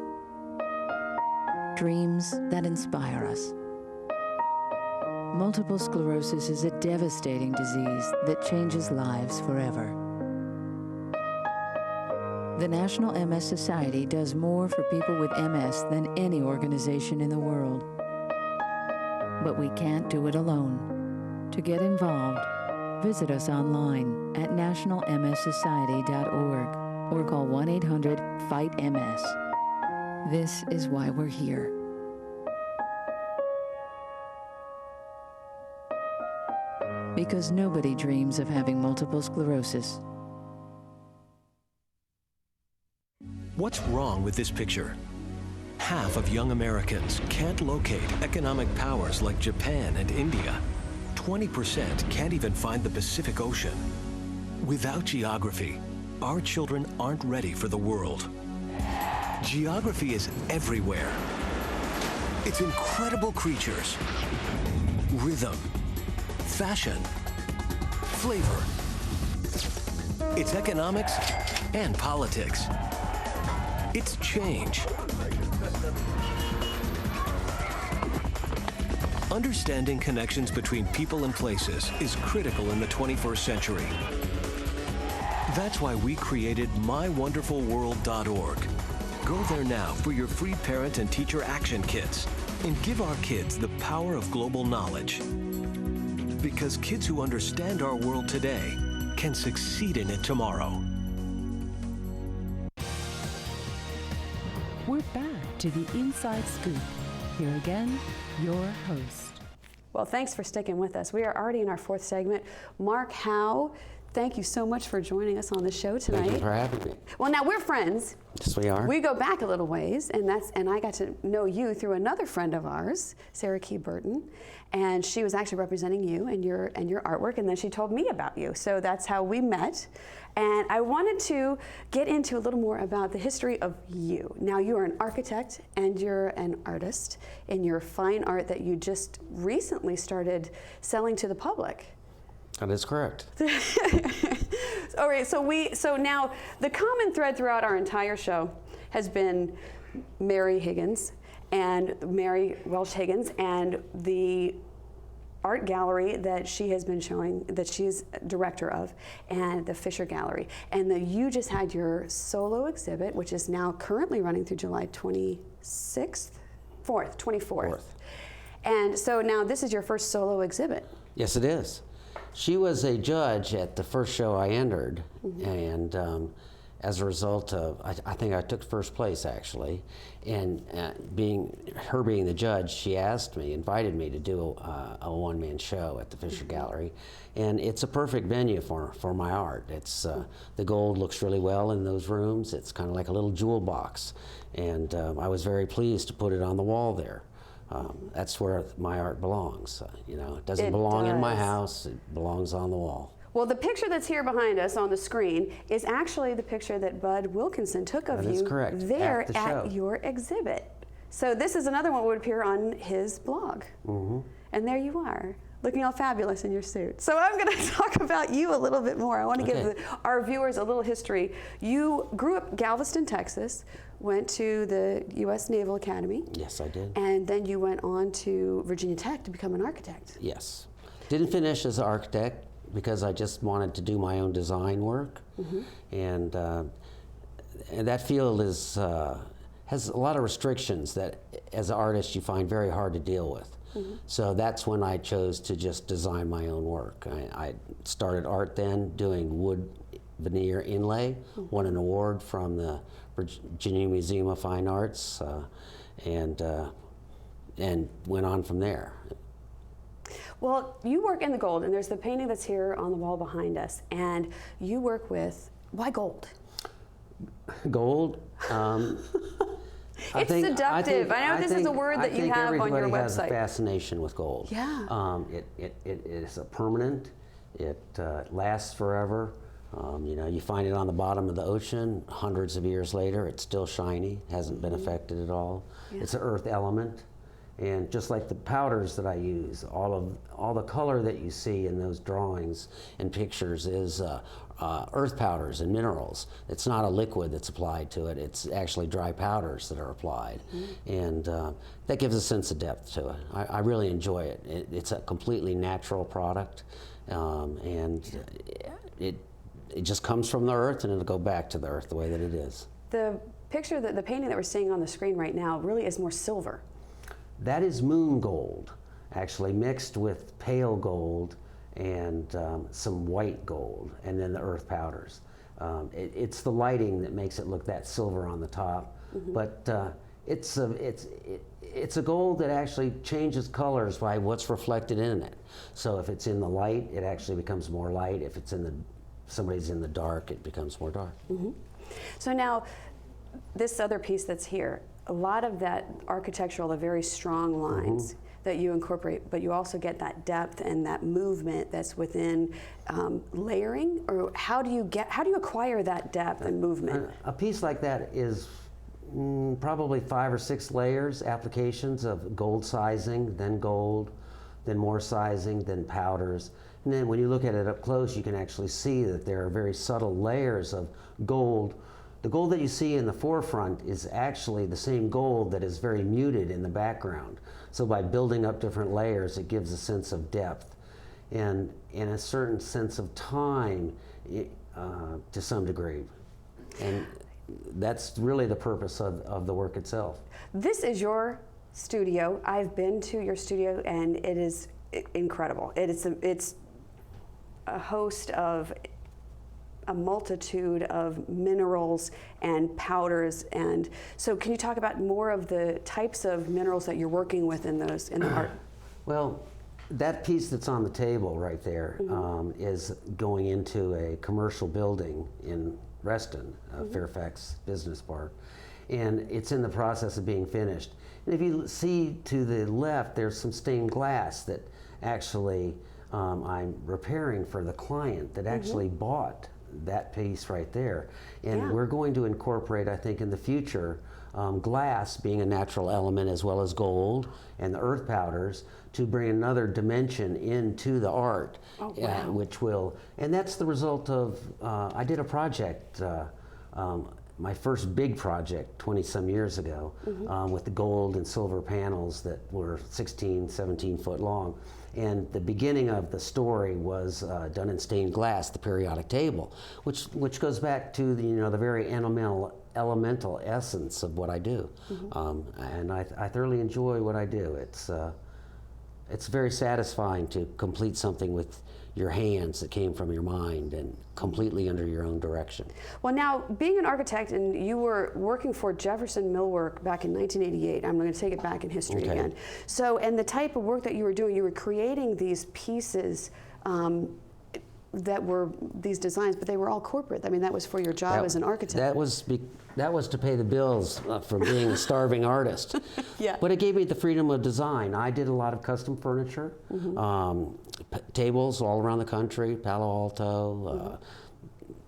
dreams that inspire us. Multiple sclerosis is a devastating disease that changes lives forever. The National MS Society does more for people with MS than any organization in the world. But we can't do it alone. To get involved, visit us online at nationalmssociety.org. or call 1-800-FIGHT-MS. This is why we're here. Because nobody dreams of having multiple sclerosis. What's wrong with this picture? Half of young Americans can't locate economic powers like Japan and India. 20% can't even find the Pacific Ocean. Without geography, our children aren't ready for the world. Geography is everywhere. It's incredible creatures, rhythm, fashion, flavor. It's economics and politics. It's change. Understanding connections between people and places is critical in the 21st century. That's why we created mywonderfulworld.org. Go there now for your free parent and teacher action kits and give our kids the power of global knowledge. Because kids who understand our world today can succeed in it tomorrow. We're back to the Inside Scoop. Here again, your host. Well, thanks for sticking with us. We are already in our fourth segment. Mark Howe, thank you so much for joining us on the show tonight. Thank you for having me. Well, now we're friends. Yes, we are. We go back a little ways, and I got to know you through another friend of ours, Sarah Key Burton, and she was actually representing you and your artwork, and then she told me about you. So that's how we met. And I wanted to get into a little more about the history of you. Now, you are an architect and you're an artist in your fine art that you just recently started selling to the public. That is correct. All right, so now the common thread throughout our entire show has been Mary Higgins and Mary Welch Higgins and the art gallery that she has been showing, that she's director of, and the Fisher Gallery. And you just had your solo exhibit, which is now currently running through July 24th. And so now this is your first solo exhibit. Yes, it is. She was a judge at the first show I entered, and as a result of, I think I took first place actually, and being the judge, she invited me to do a one-man show at the Fisher Gallery, and it's a perfect venue for my art. It's the gold looks really well in those rooms. It's kind of like a little jewel box, and I was very pleased to put it on the wall there. That's where my art belongs. It doesn't belong in my house. It belongs on the wall. Well, the picture that's here behind us on the screen is actually the picture that Bud Wilkinson took of you there at your exhibit. So this is another one that would appear on his blog. And there you are, looking all fabulous in your suit. So I'm going to talk about you a little bit more. I want to give our viewers a little history. You grew up in Galveston, Texas, went to the U.S. Naval Academy. Yes, I did. And then you went on to Virginia Tech to become an architect. Yes. Didn't finish as an architect because I just wanted to do my own design work. And that field has a lot of restrictions that as an artist you find very hard to deal with. So that's when I chose to just design my own work. I started art then doing wood veneer inlay, won an award from the Virginia Museum of Fine Arts, and went on from there. Well, you work in the gold, and there's the painting that's here on the wall behind us, and you work with, why gold? Gold? It's seductive. I know this is a word that you have on your website. Everybody has a fascination with gold. Yeah. It is a permanent. It lasts forever. You find it on the bottom of the ocean. Hundreds of years later, it's still shiny. Hasn't been affected at all. Yeah. It's an earth element. And just like the powders that I use, all the color that you see in those drawings and pictures is earth powders and minerals. It's not a liquid that's applied to it. It's actually dry powders that are applied. And that gives a sense of depth to it. I really enjoy it. It's a completely natural product. And it just comes from the earth, and it'll go back to the earth the way that it is. The picture, the painting that we're seeing on the screen right now really is more silver. That is moon gold, actually mixed with pale gold and some white gold, and then the earth powders. It's the lighting that makes it look that silver on the top, but it's a gold that actually changes colors by what's reflected in it. So if it's in the light, it actually becomes more light. If it's somebody's in the dark, it becomes more dark. So now, this other piece that's here, a lot of that architectural, the very strong lines that you incorporate, but you also get that depth and that movement that's within layering, or how do you acquire that depth and movement? A piece like that is probably 5 or 6 layers, applications of gold sizing, then gold, then more sizing, then powders. And then when you look at it up close, you can actually see that there are very subtle layers of gold. The gold that you see in the forefront is actually the same gold that is very muted in the background. So by building up different layers, it gives a sense of depth and a certain sense of time to some degree. And that's really the purpose of the work itself. This is your studio. I've been to your studio, and it is incredible. It's a host of a multitude of minerals and powders, and so can you talk about more of the types of minerals that you're working with in the art? Well, that piece that's on the table right there is going into a commercial building in Reston, Fairfax Business Park, and it's in the process of being finished. And if you see to the left, there's some stained glass that actually I'm repairing for the client that actually bought that piece right there. And we're going to incorporate, I think, in the future, glass being a natural element as well as gold and the earth powders to bring another dimension into the art, which will, and that's the result of, I did a project, my first big project 20-some years ago with the gold and silver panels that were 16, 17 foot long. And the beginning of the story was done in stained glass, the periodic table, which goes back to the the very elemental essence of what I do. And I thoroughly enjoy what I do. It's very satisfying to complete something with your hands that came from your mind and completely under your own direction. Well, now, being an architect, and you were working for Jefferson Millwork back in 1988, I'm going to take it back in history again. So, and the type of work that you were doing, you were creating these pieces that were these designs, but they were all corporate. I mean, that was for your job as an architect. That was to pay the bills from being a starving artist. But it gave me the freedom of design. I did a lot of custom furniture, tables all around the country, Palo Alto,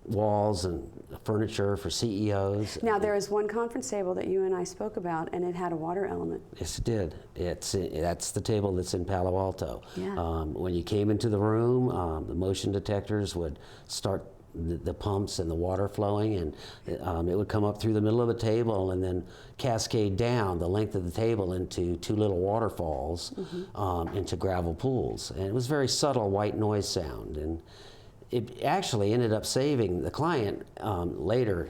walls and furniture for CEOs. Now, there is one conference table that you and I spoke about, and it had a water element. Yes, it did. That's the table that's in Palo Alto. When you came into the room, the motion detectors would start the pumps and the water flowing, and it would come up through the middle of the table and then cascade down the length of the table into two little waterfalls into gravel pools. And it was very subtle white noise sound. And it actually ended up saving the client. Later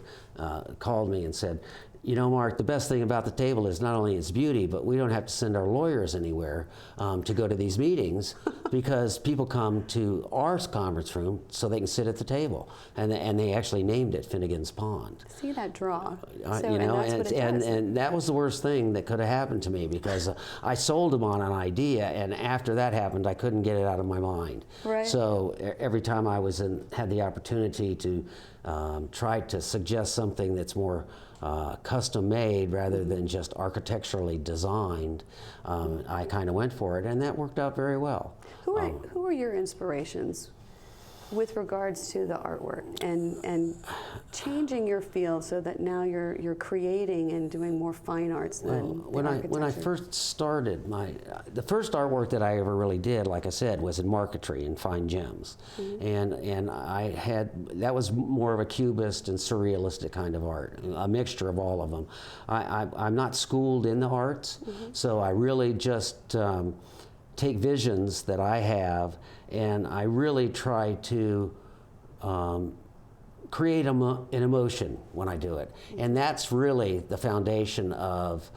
called me and said, you know, Mark, the best thing about the table is not only its beauty, but we don't have to send our lawyers anywhere to go to these meetings because people come to our conference room so they can sit at the table. And they actually named it Finnegan's Pond. See that draw. So, you know, and, that's what it does. And that was the worst thing that could have happened to me because I sold them on an idea, and after that happened, I couldn't get it out of my mind. So every time I had the opportunity to try to suggest something that's more custom made rather than just architecturally designed, I kind of went for it, and that worked out very well. Who are your inspirations with regards to the artwork and changing your field so that now you're creating and doing more fine arts than when I first started, the first artwork that I ever really did, like I said, was in marquetry and fine gems, and that was more of a cubist and surrealistic kind of art, a mixture of all of them. I'm not schooled in the arts, so I really just take visions that I have, and I really try to create an emotion when I do it. And that's really the foundation of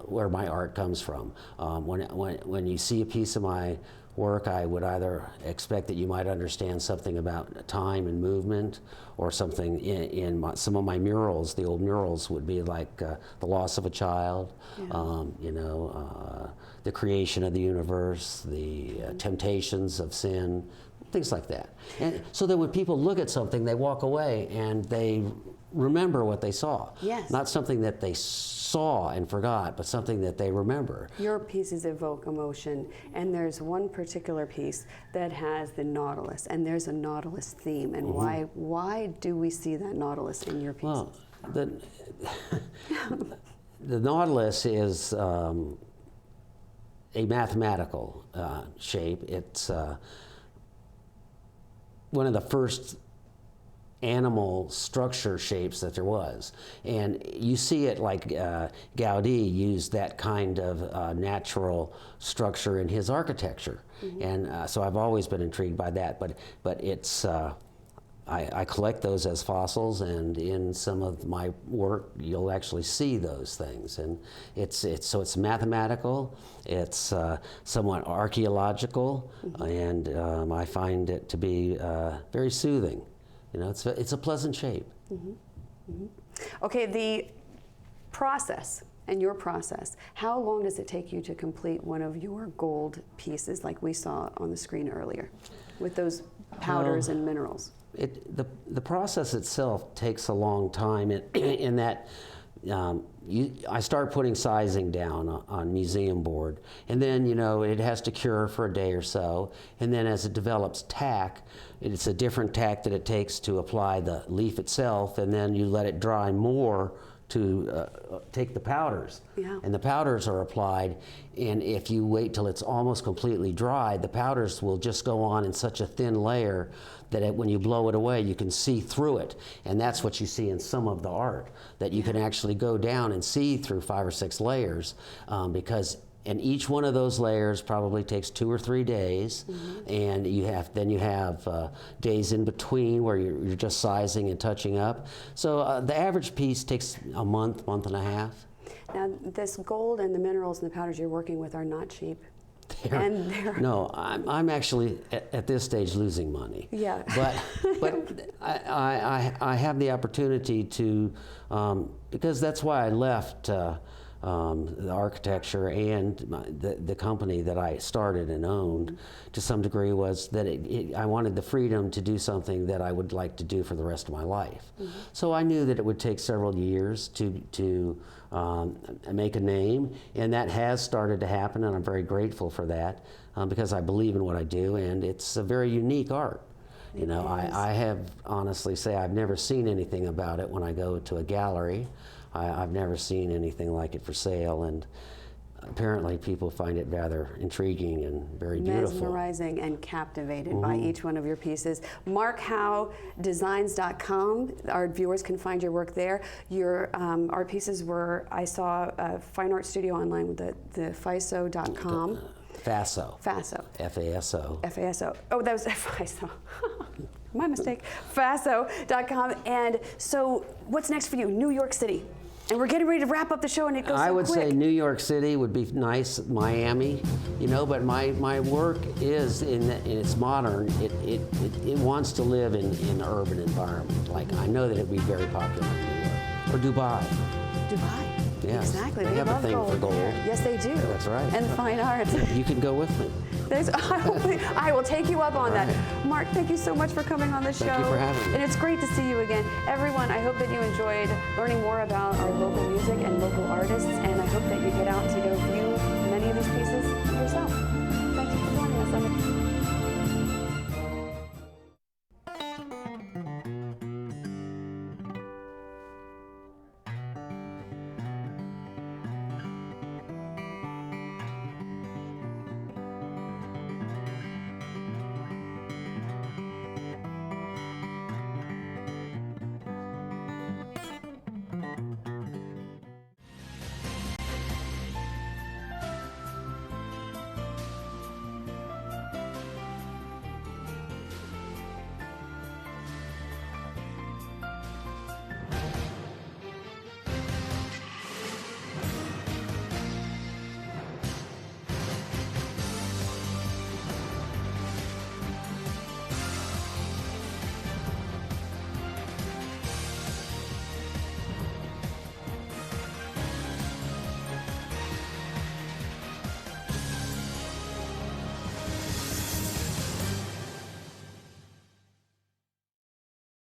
where my art comes from. When you see a piece of my work, I would either expect that you might understand something about time and movement, or something in some of my murals. The old murals would be like the loss of a child, the creation of the universe, the temptations of sin, things like that. And so that when people look at something, they walk away and they remember what they saw. Not something that they saw and forgot, but something that they remember. Your pieces evoke emotion, and there's one particular piece that has the Nautilus, and there's a Nautilus theme. And why do we see that Nautilus in your pieces? Well, the Nautilus is a mathematical shape. It's one of the first animal structure shapes that there was. And you see it like Gaudí used that kind of natural structure in his architecture. And so I've always been intrigued by that, but it's, I collect those as fossils, and in some of my work you'll actually see those things. And so it's mathematical, it's somewhat archaeological, and I find it to be very soothing. You know, it's a pleasant shape. Okay, the process and your process, how long does it take you to complete one of your gold pieces like we saw on the screen earlier with those powders and minerals? The process itself takes a long time in that I start putting sizing down on museum board, and then, you know, it has to cure for a day or so, and then as it develops tack, it's a different tack that it takes to apply the leaf itself, and then you let it dry more to take the powders. Yeah. And the powders are applied, and if you wait till it's almost completely dry, the powders will just go on in such a thin layer that when you blow it away, you can see through it. And that's what you see in some of the art, that you can actually go down and see through 5 or 6 layers, and each one of those layers probably takes 2 or 3 days, and you have days in between where you're just sizing and touching up. So the average piece takes a month and a half. Now, this gold and the minerals and the powders you're working with are not cheap. No, I'm actually at this stage losing money. Yeah. But I have the opportunity to, because that's why I left the architecture and the company that I started and owned to some degree, was that I wanted the freedom to do something that I would like to do for the rest of my life. So I knew that it would take several years to make a name, and that has started to happen, and I'm very grateful for that, because I believe in what I do, and it's a very unique art. You know, I have honestly say I've never seen anything about it when I go to a gallery. I've never seen anything like it for sale, and apparently people find it rather intriguing and very beautiful. Mesmerizing and captivated by each one of your pieces. MarkHoweDesigns.com. Our viewers can find your work there. Your art pieces were, I saw a fine art studio online with the FISO.com. FASO. FASO. F-A-S-O. F-A-S-O. Oh, that was FISO. My mistake. FASO.com. And so what's next for you? New York City. And we're getting ready to wrap up the show, and it goes so quick. I would say New York City would be nice, Miami, you know, but my work is, it's modern. It wants to live in an urban environment. Like, I know that it would be very popular in New York. Or Dubai. Dubai. Yes. Exactly. They have a thing for gold. Yes, they do. That's right. And fine art. You can go with me. I will take you up on that. Mark, thank you so much for coming on the show. Thank you for having me. And it's great to see you again. Everyone, I hope that you enjoyed learning more about our local music and local artists, and I hope that you get out to go view many of these pieces yourself. Thank you for joining us.